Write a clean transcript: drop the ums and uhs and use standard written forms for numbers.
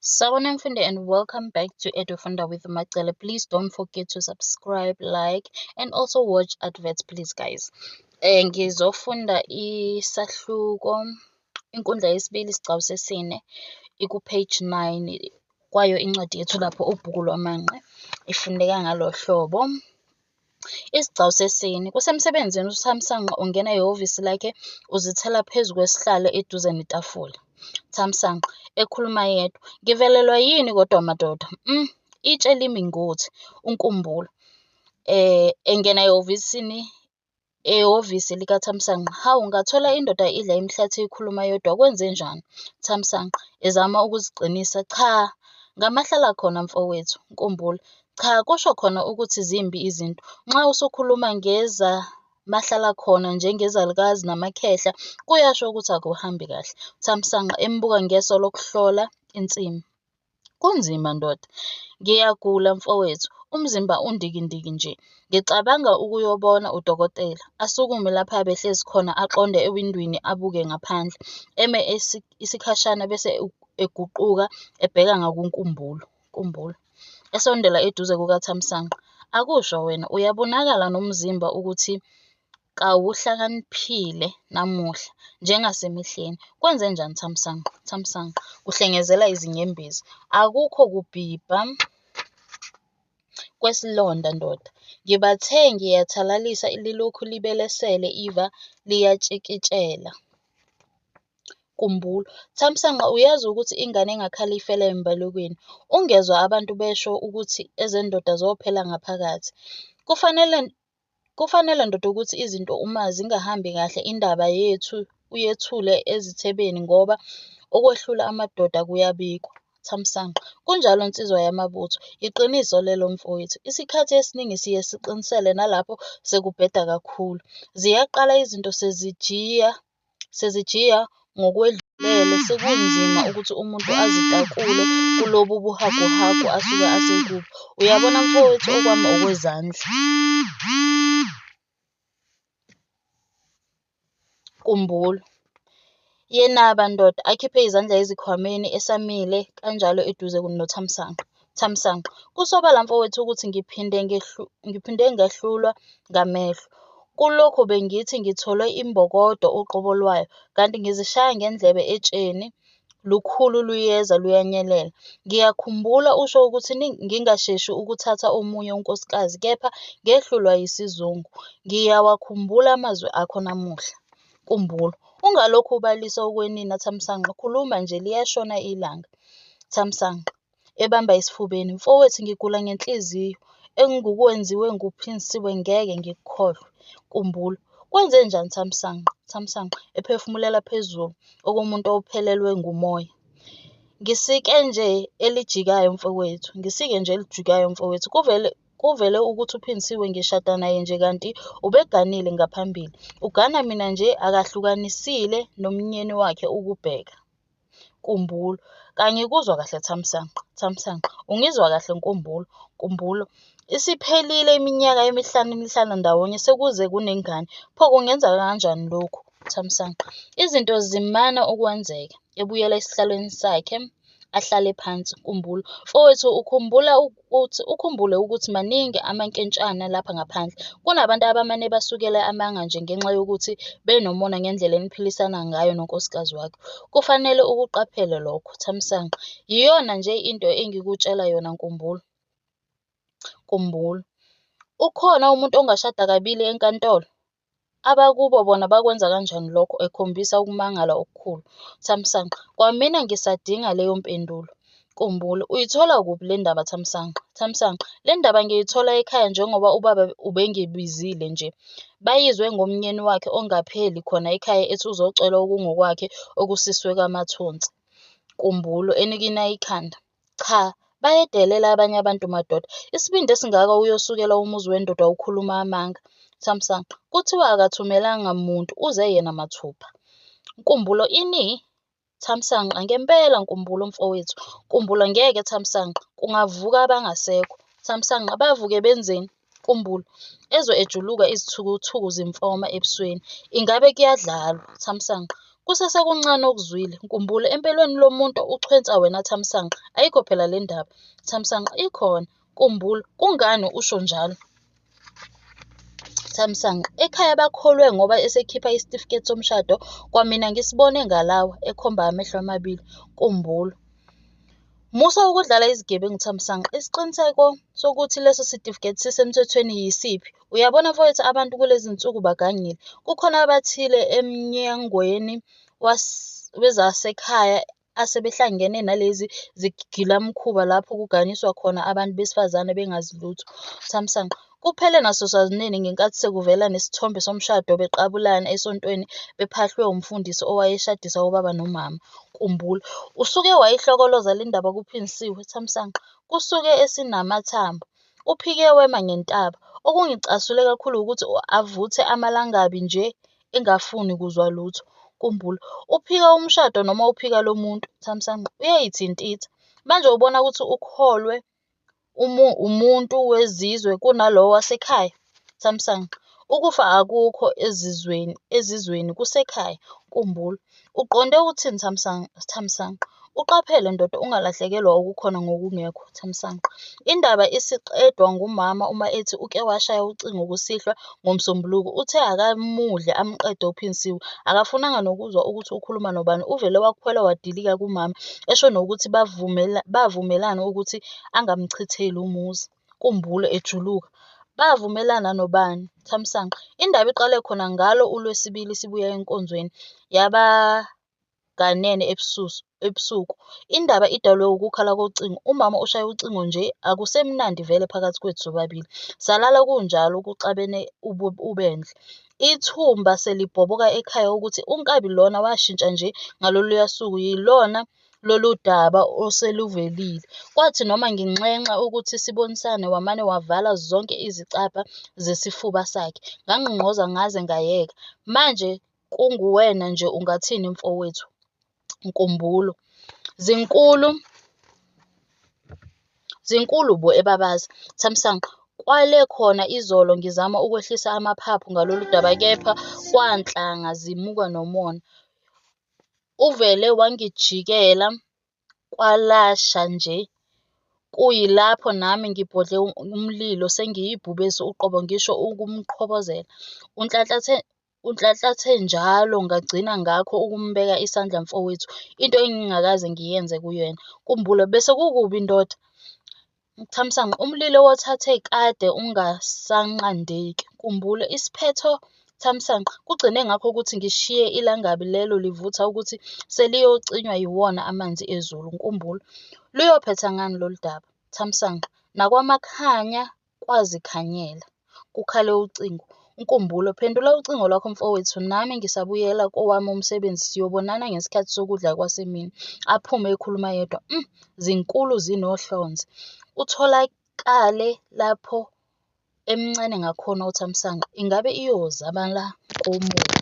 Sawubona mfundi and welcome back to Edufunda with Macele. Please don't forget to subscribe, like and also watch adverts please guys. Ngizofunda isahluko inkundla yesibili isigcawu sesine iku-page 9 kwayo incwadi yethu lapho ubhuku lwamanqe ifundeka ngalo hlobo. Isigcawu sesine, kusemsebenzini uThamsanqa ungena ehhovisi lakhe uzithela phezu kwesihlalo eduze netafula. Thamsanqa ekhuluma yedwa, ngivelelwa yini kodwa madoda? Itshe limi ngothi uNkumbulo engena ehhovisi likaThamsanqa. Hawu, ngathola indoda idla imihlathi ikhuluma yodwa, kwenze njani? Thamsanqa ezama ukuziqinisa, cha, ngamahlala khona mfowethu. Nkumbulo, cha, kusho khona ukuthi zimbi izinto. Nxa usukhuluma ngeza mahlala khona njengezalukazi namakhehla, kuyasho ukuthi akuhambi kahle. Thamsanqa embuka ngeso lokuhlola insimi. Kunzima ndoda, ngiyagula mfowethu, umzimba undikindiki nje. Ngicabanga ukuyobona udokotela. Asukume lapha behlezi khona aqonde ewindini abuke ngaphandle. Eme isikhashana bese eguquka ebheka ngakuNkumbulo. Nkumbulo esondela eduze kukaThamsanqa. Akusho wena, uyabonakala nomzimba ukuthi kawuhlakaniphile namuhla njengasemihleni. Kwenze njani Thamsanqa? Thamsanqa kuhlengezela izinyembezi. Akukho kubhibha kwesilonda ndoda. Ngibathe ngiyathalalisa lilokhu libelesele iva liyatshikitshela. Nkumbulo, Thamsanqa uyazi ukuthi ingane engakhali ifela embalekweni. Ungezwa abantu besho ukuthi ezendoda zophela ngaphakathi. Kufanele ndoda ukuthi izinto uma zingahambi kahle indaba yethu uyethule ezithebeni ngoba okwehlula amadoda kuyabikwa. Thamsanqa, kunjalo nsizwa yamabutho, iqiniso lelo mfowethu. Isikhathi esiningi siye siqinisele nalapho sekubheda kakhulu. Ziyaqala izinto sezijiya ngokwedlulele, sekunzima ukuthi umuntu azitakule kulobu buhaguhagu asuke asekubo. Uyabona mfowethu, okwami okwezandla. Nkumbulo, yenaba ndoda, akhiphe izandla ezikhwameni esamile kanjalo eduze noThamsanqa. Thamsanqa, kusobala mfowethu ukuthi ngiphinde ngahlulwa ngamehlo. Kulokhu bengithi ngithole imbokodo uqobo lwayo, kanti ngizishaya ngendlebe etsheni, lukhulu luyeza luyanyelela. Ngiyakhumbula usho ukuthi ngingasheshi ukuthatha omunye unkosikazi, kepha ngehlulwa yisizungu. Ngiyawakhumbula amazwi akho namuhla. Nkumbulo, ungalokhu ubalisa ukwenina Thamsanqa, khuluma nje liyashona ilanga. Thamsanqa ebamba esifubeni, mfowethu ngigula ngenhliziyo. Engikwenziwe nguPhindisiwe ngeke ngikukhohlwe. Nkumbulo, kwenze njani Thamsanqa? Thamsanqa ephefumulela phezulu okomuntu ophelelwe ngumoya. Ngisike nje elijikayo mfowethu. Kuvele ukuthi uPhindisiwe ngishada naye nje kanti ubeganile ngaphambili. Ugana mina nje akahlukanisile nomnyeni wakhe ukubheka. Nkumbulo, kangikuzwa kahle Thamsanqa. Thamsanqa, ungizwa kahle Nkumbulo? Nkumbulo, isiphelile iminyaka emihlanu ndawonye sekuze kunengane. Pho kungenza kanjani lokhu? Thamsanqa, izinto zimana ukwenzeka. Ebuyela esihlalweni sakhe ahlale phansi. Nkumbulo, mfowethu ukhumbule ukuthi maningi amankentshana lapha ngaphandle. Kunabantu abamane basukela amanga nje ngenxa yokuthi benomona ngendlela eniphilisana ngayo nonkosikazi wakho. Kufanele ukuqaphele lokho Thamsanqa. Yiyona nje into engikutshela yona Nkumbulo. Nkumbulo, ukhona umuntu ongashada kabili enkantolo? Abakubo bona bakwenza kanjani lokho? Ekhombisa ukumangala okukhulu. Thamsanqa, kwamina ngisadinga leyo mpendulo. Nkumbulo, uyithola kuphi le ndaba Thamsanqa? Thamsanqa, le ndaba ngiyithola ekhaya njengoba ubaba ubengibizile nje. Bayizwe ngomnyeni wakhe ongapheli khona ekhaya ethi uzocela okungokwakhe okusiswe kwamathonsi. Nkumbulo enikina ikhanda. Cha, bayedelela abanye abantu madoda. Isibindi esingaka uyosukela umuzi wendoda ukhuluma amanga. Thamsanqa, kuthiwa akathumelanga muntu uze yena mathupha. Nkumbulo, ini? Thamsanqa, ngempela Nkumbulo mfowethu. Nkumbulo, ngeke Thamsanqa, kungavuka abangasekho. Thamsanqa, bavuke benzeni? Nkumbulo, ezwe ejuluka izithukuthuku zimfoma ebusweni. Ingabe kuyadlalwa? Thamsanqa, Kusesekuncane okuzwile. Khumbula empelweni lo muntu uchwensa wena Thamsanqa. Ayikho phela le ndaba. Thamsanqa, ikhona. Khumbula. Kungani usho njalo? Thamsanqa, ekhaya bakholwe ngoba esekhipha isitifiketi somshado kwamina ngisibone ngalawa ekhomba amehlo amabili. Khumbula. Musa ukudlala izigebengu Thamsanqa. Isiqiniseko sokuthi leso sitifiketi sisemthethweni yisiphi? Uyabona mfowethu, abantu kulezi nsuku bagangile. Kukhona abathile emnyangweni wezasekhaya asebehlangene nalezi zigilamkhuba lapho kuganiswa khona abantu besifazane bengazi lutho. Thamsanqa, kuphele nasosazineni ngenkathi sekuvela nesithombe somshado beqabulana esontweni bephahlwe umfundisi owayeshadisa obaba nomama. Khumbula. Usuke wayihlokoloza le ndaba kuPhindisiwe Thamsanqa. Kusuke esinamathambo. Uphike wema ngentaba. Okungicasule kakhulu ukuthi avuthe amalangabi nje engafuni kuzwa lutho. Khumbula. Uphika umshado noma uphika lo muntu Thamsanqa. Uyayithintitha. Manje ubona ukuthi ukholwe umuntu wezizwe kunalowo wasekhaya. Thamsanqa, ukufa akukho ezizweni kusekhaya. Khumbula. Uqonde ukuthini Thamsanqa? Uqaphele ndoda, ungalahlekelwa ukukhona ngokungekho. Thamsanqa, indaba isiqedwa ngumama uma ethi uke washaya ucingo kusihlwa ngoMsombuluko. Uthe akamudle amqede uPhindisiwe. Akafunanga nokuzwa ukuthi ukhuluma nobani. Uvele wakhwela wadilika kumama esho nokuthi bavumelana ukuthi angamchitheli umuzi. Khumbula, ejuluka. Bavumelana nobani? Thamsanqa, indaba iqale khona ngalo uLwesibili sibuya enkonzweni yabaganene ebusuku. Indaba idalwe ukukhala kocingo. Umama ushaya ucingo nje. Akusemnandi vele phakathi kwethu sobabili. Salala kunjalo kuxabene ubendle. Ithumba selibhoboka ekhaya ukuthi uNkabi lona washintsha nje ngaloluya suku. Yilona lolu daba oseluvelile. Kwathi noma nginxenxa ukuthi sibonisane wamane wavala zonke izicabha zesifuba sakhe. Ngangqongqoza ngaze ngayeka. Manje kunguwena nje, ungathini mfowethu? Nkumbulo. Zinkulu bo ebabazi. Thamsanqa, kwale khona izolo ngizama ukwehlisa amaphaphu ngalolu daba kepha kwanhlanga zimuka nomona. Uvele wangijikela kwalasha nje. Kuyilapho nami ngibhodle umlilo sengiyibhubesi uqobo ngisho ukumqhobozela. Unhlanhlathe njalo ngagcina ngakho ukumbeka isandla mfowethu, into engingakaze ngiyenze kuyena. Khumbula, bese kukubi ndoda. Thamsanqa, umlilo wothathe kade ungasanqandeki. Khumbula isiphetho Thamsanqa, kugcine ngakho ukuthi ngishiye ilangabi lelo livutha ukuthi seliyocinywa yiwona amanzi ezulu. Nkumbulo. Luyophetha ngani lolu daba? Thamsanqa, nakwamakhanya kwazikhanyela. Kukhale ucingo. Nkumbulo. Phendula ucingo lwakho mfowethu, nami ngisabuyela kowami umsebenzi. Siyobonana ngesikhathi sokudla kwasemini. Aphume ekhuluma yedwa. Zinkulu zinohlonze. Utholakale lapho emncane ngakhona uThamsanqa. Ingabe iyozabala komuthi?